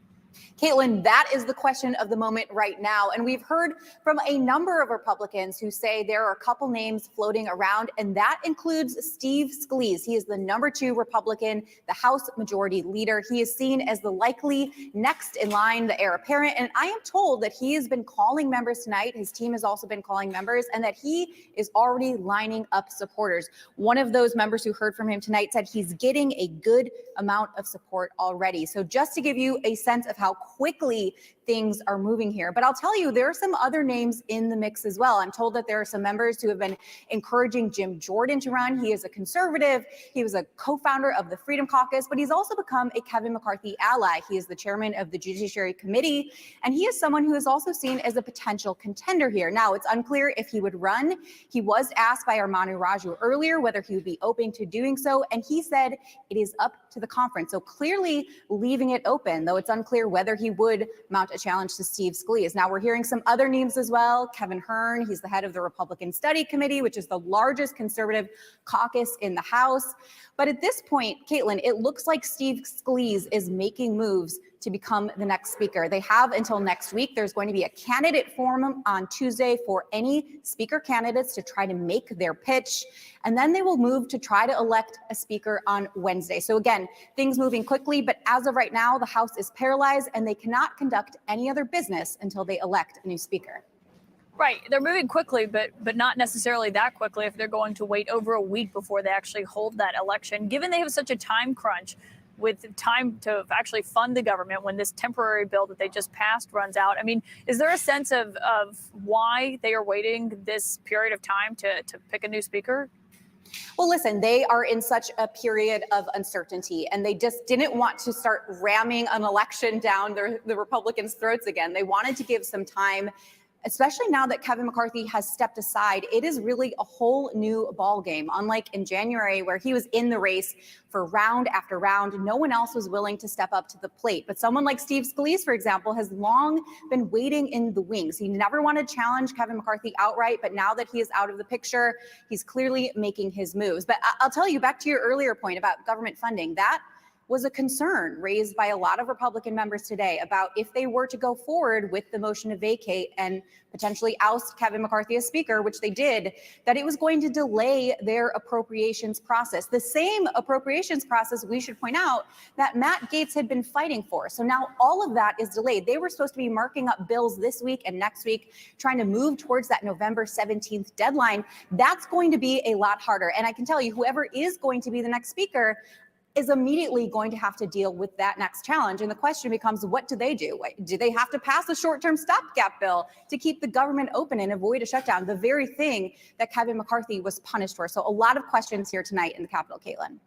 Speaker 1: Caitlin, that is the question of the moment right now. And we've heard from a number of Republicans who say there are a couple names floating around, and that includes Steve Scalise. He is the #2 Republican, the House Majority Leader. He is seen as the likely next in line, the heir apparent. And I am told that he has been calling members tonight. His team has also been calling members, and that he is already lining up supporters. One of those members who heard from him tonight said he's getting a good amount of support already. So just to give you a sense of how quickly things are moving here. But I'll tell you, there are some other names in the mix as well. I'm told that there are some members who have been encouraging Jim Jordan to run. He is a conservative. He was a co-founder of the Freedom Caucus, but he's also become a Kevin McCarthy ally. He is the chairman of the Judiciary Committee, and he is someone who is also seen as a potential contender here. Now, it's unclear if he would run. He was asked by Armanu Raju earlier whether he would be open to doing so, and he said it is up to the conference. So clearly leaving it open, though it's unclear whether he would mount a challenge to Steve Scalise. Now we're hearing some other names as well. Kevin Hern, he's the head of the Republican Study Committee, which is the largest conservative caucus in the House. But at this point, Caitlin, it looks like Steve Scalise is making moves to become the next speaker. They have until next week. There's going to be a candidate forum on Tuesday for any speaker candidates to try to make their pitch. And then they will move to try to elect a speaker on Wednesday. So again, things moving quickly, but as of right now, the House is paralyzed and they cannot conduct any other business until they elect a new speaker.
Speaker 13: Right. They're moving quickly, but not necessarily that quickly if they're going to wait over a week before they actually hold that election, given they have such a time crunch with time to actually fund the government when this temporary bill that they just passed runs out. I mean, is there a sense of why they are waiting this period of time to pick a new speaker?
Speaker 1: Well, listen, they are in such a period of uncertainty, and they just didn't want to start ramming an election down the Republicans' throats again. They wanted to give some time, especially now that Kevin McCarthy has stepped aside. It is really a whole new ball game. Unlike in January, where he was in the race for round after round, no one else was willing to step up to the plate. But someone like Steve Scalise, for example, has long been waiting in the wings. He never wanted to challenge Kevin McCarthy outright, but now that he is out of the picture, he's clearly making his moves. But I'll tell you, back to your earlier point about government funding, that was a concern raised by a lot of Republican members today about if they were to go forward with the motion to vacate and potentially oust Kevin McCarthy as Speaker, which they did, that it was going to delay their appropriations process. The same appropriations process, we should point out, that Matt Gaetz had been fighting for. So now all of that is delayed. They were supposed to be marking up bills this week and next week, trying to move towards that November 17th deadline. That's going to be a lot harder. And I can tell you, whoever is going to be the next Speaker is immediately going to have to deal with that next challenge. And the question becomes, what do they do? Do they have to pass a short-term stopgap bill to keep the government open and avoid a shutdown, the very thing that Kevin McCarthy was punished for? So a lot of questions here tonight in the Capitol, Caitlin.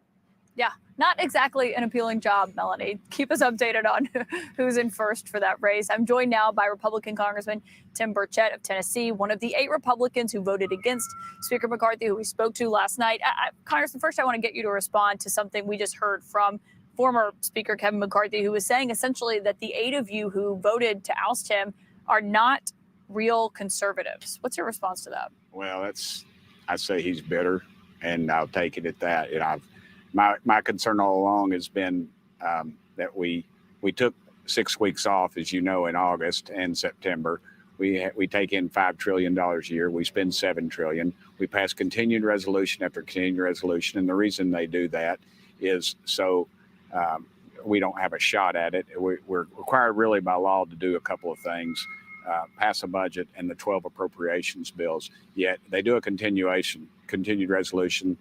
Speaker 13: Yeah, not exactly an appealing job, Melanie. Keep us updated on who's in first for that race. I'm joined now by Republican Congressman Tim Burchett of Tennessee, one of the 8 Republicans who voted against Speaker McCarthy, who we spoke to last night. Congressman, first I want to get you to respond to something we just heard from former Speaker Kevin McCarthy, who was saying essentially that the 8 of you who voted to oust him are not real conservatives. What's your response to that?
Speaker 2: Well, I say he's bitter, and I'll take it at that. And my concern all along has been that we took 6 weeks off, as you know, in August and September. We take in $5 trillion a year. We spend $7 trillion. We pass continued resolution after continued resolution, and the reason they do that is so we don't have a shot at it. We're required really by law to do a couple of things. Pass a budget and the 12 appropriations bills. Yet they do a continued resolution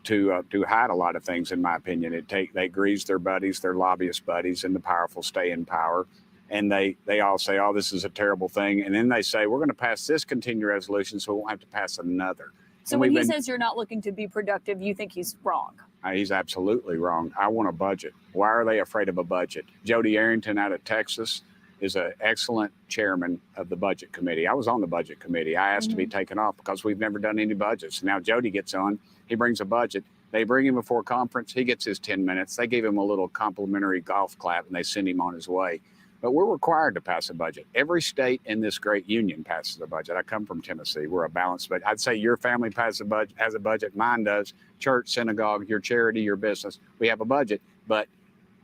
Speaker 2: to hide a lot of things, in my opinion. They grease their buddies, their lobbyist buddies, and the powerful stay in power. And they all say, oh, this is a terrible thing. And then they say, we're going to pass this continued resolution so we won't have to pass another.
Speaker 13: So when he says you're not looking to be productive, you think he's wrong?
Speaker 2: He's absolutely wrong. I want a budget. Why are they afraid of a budget? Jody Arrington out of Texas is an excellent chairman of the budget committee. I was on the budget committee. I asked to be taken off because we've never done any budgets. Now Jody gets on. He brings a budget. They bring him before conference. He gets his 10 minutes. They give him a little complimentary golf clap, and they send him on his way. But we're required to pass a budget. Every state in this great union passes a budget. I come from Tennessee. We're a balanced budget. I'd say your family has a budget. Mine does. Church, synagogue, your charity, your business. We have a budget. But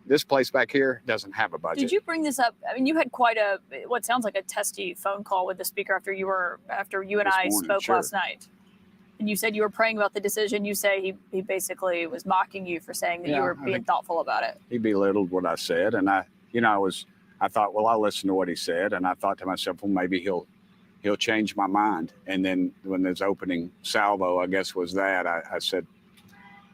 Speaker 2: this place back here doesn't have a budget.
Speaker 13: Did you bring this up? I mean, you had quite what sounds like a testy phone call with the Speaker after you and I spoke last night. And you said you were praying about the decision. You say he basically was mocking you for saying that you were being thoughtful about it.
Speaker 2: He belittled what I said. And I thought, well, I'll listen to what he said. And I thought to myself, well, maybe he'll change my mind. And then when his opening salvo, I guess, was that, I said,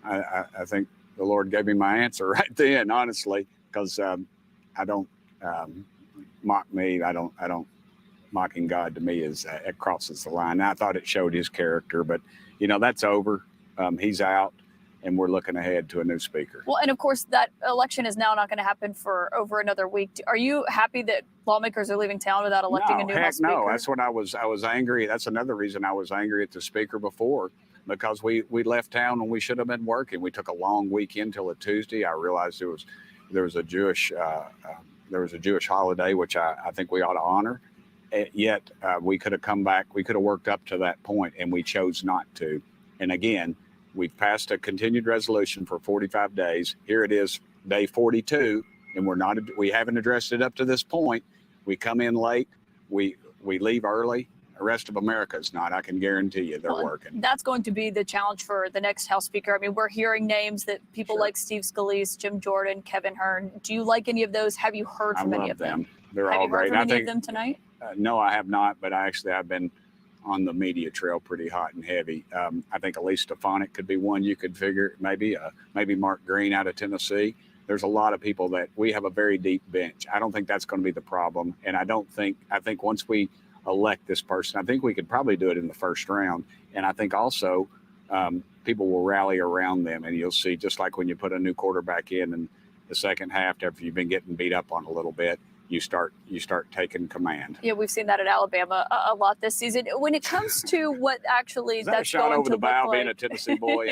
Speaker 2: I think the Lord gave me my answer right then, honestly, because I don't mock me. I don't mocking God to me it crosses the line. And I thought it showed his character, but that's over. He's out, and we're looking ahead to a new speaker.
Speaker 13: Well, and of course, that election is now not going to happen for over another week. Are you happy that lawmakers are leaving town without electing a new House Speaker?
Speaker 2: No, that's what I was angry. That's another reason I was angry at the Speaker before, because we left town when we should have been working. We took a long weekend till a Tuesday. I realized there was a Jewish holiday, which I think we ought to honor. Yet we could have come back. We could have worked up to that point, and we chose not to. And again, we've passed a continued resolution for 45 days. Here it is, day 42, and we haven't addressed it up to this point. We come in late. We leave early. The rest of America is not. I can guarantee you they're working.
Speaker 13: That's going to be the challenge for the next House Speaker. I mean, we're hearing names that people like Steve Scalise, Jim Jordan, Kevin Hern. Do you like any of those? Have you heard from any of them?
Speaker 2: They're
Speaker 13: Have
Speaker 2: all
Speaker 13: you heard
Speaker 2: great.
Speaker 13: from any of them tonight?
Speaker 2: No, I have not, but I've been on the media trail pretty hot and heavy. I think Elise Stefanik could be one you could figure, maybe Mark Green out of Tennessee. There's a lot of people that we have a very deep bench. I don't think that's going to be the problem. And I think once we elect this person, I think we could probably do it in the first round. And I think also people will rally around them, and you'll see, just like when you put a new quarterback in the second half, after you've been getting beat up on a little bit, you start taking command.
Speaker 13: Yeah, we've seen that at Alabama a lot this season. When it comes to what actually
Speaker 2: Is that a
Speaker 13: that's
Speaker 2: shot
Speaker 13: going
Speaker 2: over
Speaker 13: to
Speaker 2: the
Speaker 13: look
Speaker 2: bow,
Speaker 13: like,
Speaker 2: being a Tennessee boy?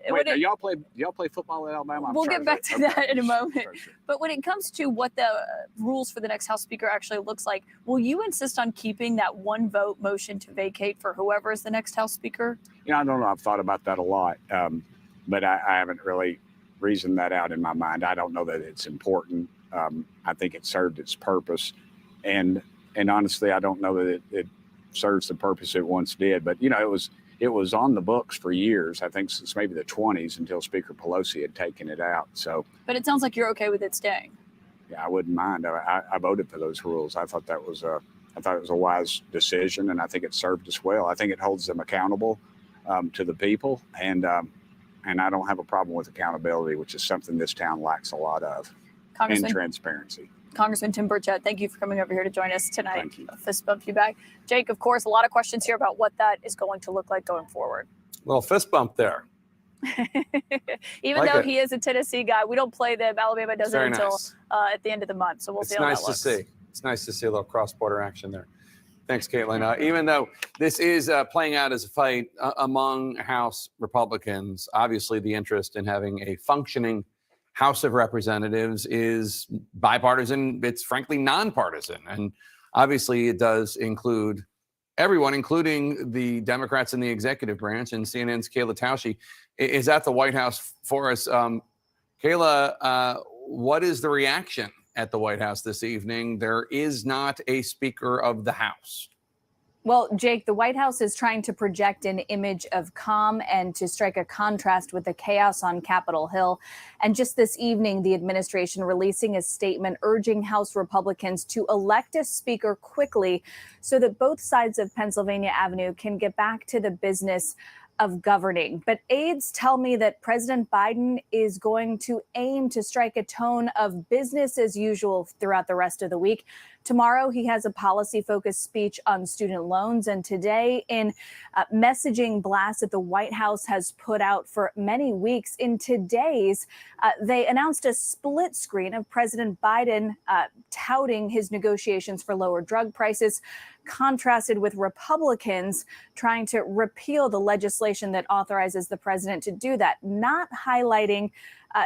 Speaker 2: Wait, do y'all play football at Alabama?
Speaker 13: We'll get back to that in a moment. But when it comes to what the rules for the next House Speaker actually looks like, will you insist on keeping that one vote motion to vacate for whoever is the next House Speaker?
Speaker 2: I don't know. I've thought about that a lot, but I haven't really reason that out in my mind. I don't know that it's important. I think it served its purpose, and honestly, I don't know that it serves the purpose it once did. But you know, it was on the books for years. I think since maybe the 20s until Speaker Pelosi had taken it out. So,
Speaker 13: But it sounds like you're okay with it staying.
Speaker 2: yeah, I wouldn't mind. I voted for those rules. I thought it was a wise decision, and I think it served us well. I think it holds them accountable to the people, and I don't have a problem with accountability, which is something this town lacks a lot of, and transparency.
Speaker 13: Congressman Tim Burchett, thank you for coming over here to join us tonight. Thank you. I'll fist bump you back. Jake, of course, a lot of questions here about what that is going to look like going forward.
Speaker 7: Little fist bump there.
Speaker 13: Even
Speaker 7: Like
Speaker 13: though
Speaker 7: it.
Speaker 13: he is a Tennessee guy, we don't play them. Alabama does it
Speaker 7: Very
Speaker 13: until
Speaker 7: nice.
Speaker 13: at the end of the month. So we'll
Speaker 7: It's
Speaker 13: see how
Speaker 7: nice
Speaker 13: that
Speaker 7: to
Speaker 13: looks.
Speaker 7: see. It's nice to see a little cross-border action there. Thanks, Caitlin. Even though this is playing out as a fight among House Republicans, obviously the interest in having a functioning House of Representatives is bipartisan. It's frankly nonpartisan. And obviously it does include everyone, including the Democrats in the executive branch. And CNN's Kayla Tausche is at the White House for us. Kayla, what is the reaction at the White House this evening? There is not a Speaker of the House.
Speaker 1: Well, Jake, the White House is trying to project an image of calm and to strike a contrast with the chaos on Capitol Hill. And just this evening, the administration releasing a statement urging House Republicans to elect a speaker quickly so that both sides of Pennsylvania Avenue can get back to the business of governing. But aides tell me that President Biden is going to aim to strike a tone of business as usual throughout the rest of the week. Tomorrow, he has a policy-focused speech on student loans. And today, in messaging blasts that the White House has put out for many weeks, in today's, they announced a split screen of President Biden touting his negotiations for lower drug prices, contrasted with Republicans trying to repeal the legislation that authorizes the president to do that, not highlighting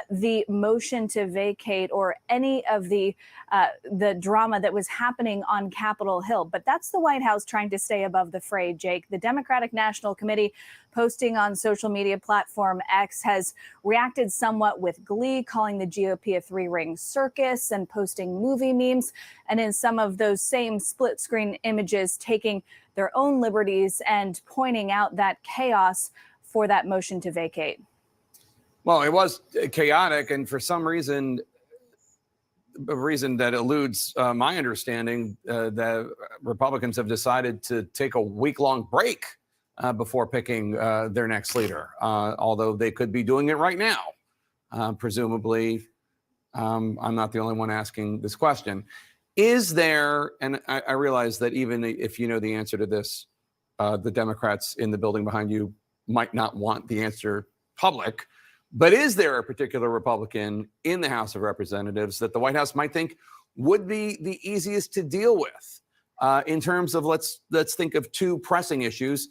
Speaker 1: the motion to vacate or any of the drama that was happening on Capitol Hill. But that's the White House trying to stay above the fray, Jake. The Democratic National Committee, posting on social media platform X, has reacted somewhat with glee, calling the GOP a three-ring circus and posting movie memes. And in some of those same split screen images, taking their own liberties and pointing out that chaos for that motion to vacate.
Speaker 7: Well, it was chaotic, and for some reason, a reason that eludes my understanding, the Republicans have decided to take a week-long break before picking their next leader, although they could be doing it right now. Presumably, I'm not the only one asking this question. Is there, and I realize that even if you know the answer to this, the Democrats in the building behind you might not want the answer public, but is there a particular Republican in the House of Representatives that the White House might think would be the easiest to deal with in terms of, let's think of two pressing issues,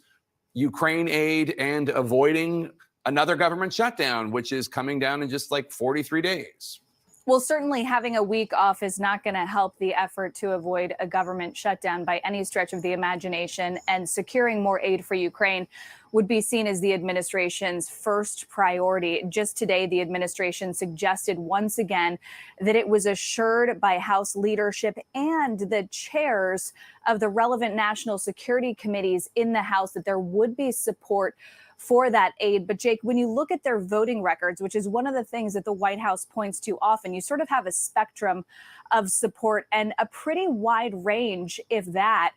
Speaker 7: Ukraine aid and avoiding another government shutdown, which is coming down in just like 43 days?
Speaker 1: Well, certainly having a week off is not going to help the effort to avoid a government shutdown by any stretch of the imagination, and securing more aid for Ukraine would be seen as the administration's first priority. Just today, the administration suggested once again that it was assured by House leadership and the chairs of the relevant national security committees in the House that there would be support for that aid. But Jake, when you look at their voting records, which is one of the things that the White House points to often, you sort of have a spectrum of support and a pretty wide range, if that,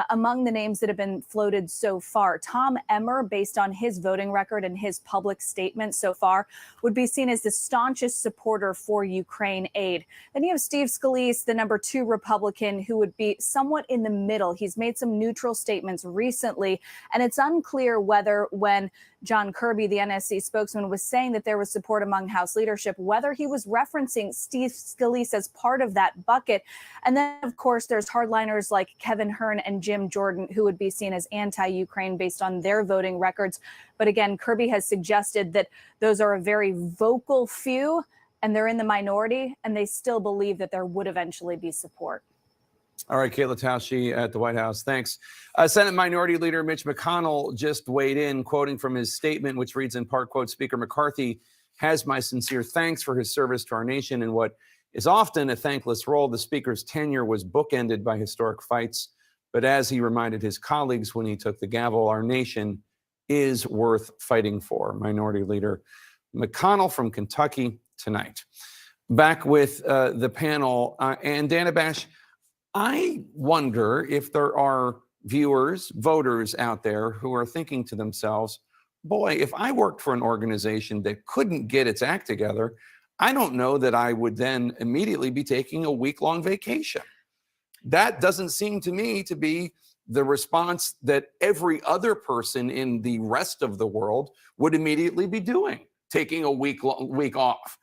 Speaker 1: among the names that have been floated so far. Tom Emmer, based on his voting record and his public statement so far, would be seen as the staunchest supporter for Ukraine aid. Then you have Steve Scalise, the number 2 Republican, who would be somewhat in the middle. He's made some neutral statements recently, and it's unclear whether when John Kirby, the NSC spokesman, was saying that there was support among House leadership, whether he was referencing Steve Scalise as part of that bucket. And then, of course, there's hardliners like Kevin Hern and Jim Jordan, who would be seen as anti-Ukraine based on their voting records. But again, Kirby has suggested that those are a very vocal few, and they're in the minority, and they still believe that there would eventually be support.
Speaker 7: All right, Kayla Tausche at the White House. Thanks. Senate Minority Leader Mitch McConnell just weighed in, quoting from his statement, which reads in part, quote, Speaker McCarthy has my sincere thanks for his service to our nation in what is often a thankless role. The Speaker's tenure was bookended by historic fights, but as he reminded his colleagues when he took the gavel, our nation is worth fighting for. Minority Leader McConnell from Kentucky tonight. Back with the panel. And Dana Bash, I wonder if there are viewers, voters out there who are thinking to themselves, boy, if I worked for an organization that couldn't get its act together, I don't know that I would then immediately be taking a week-long vacation. That doesn't seem to me to be the response that every other person in the rest of the world would immediately be doing, taking a week off.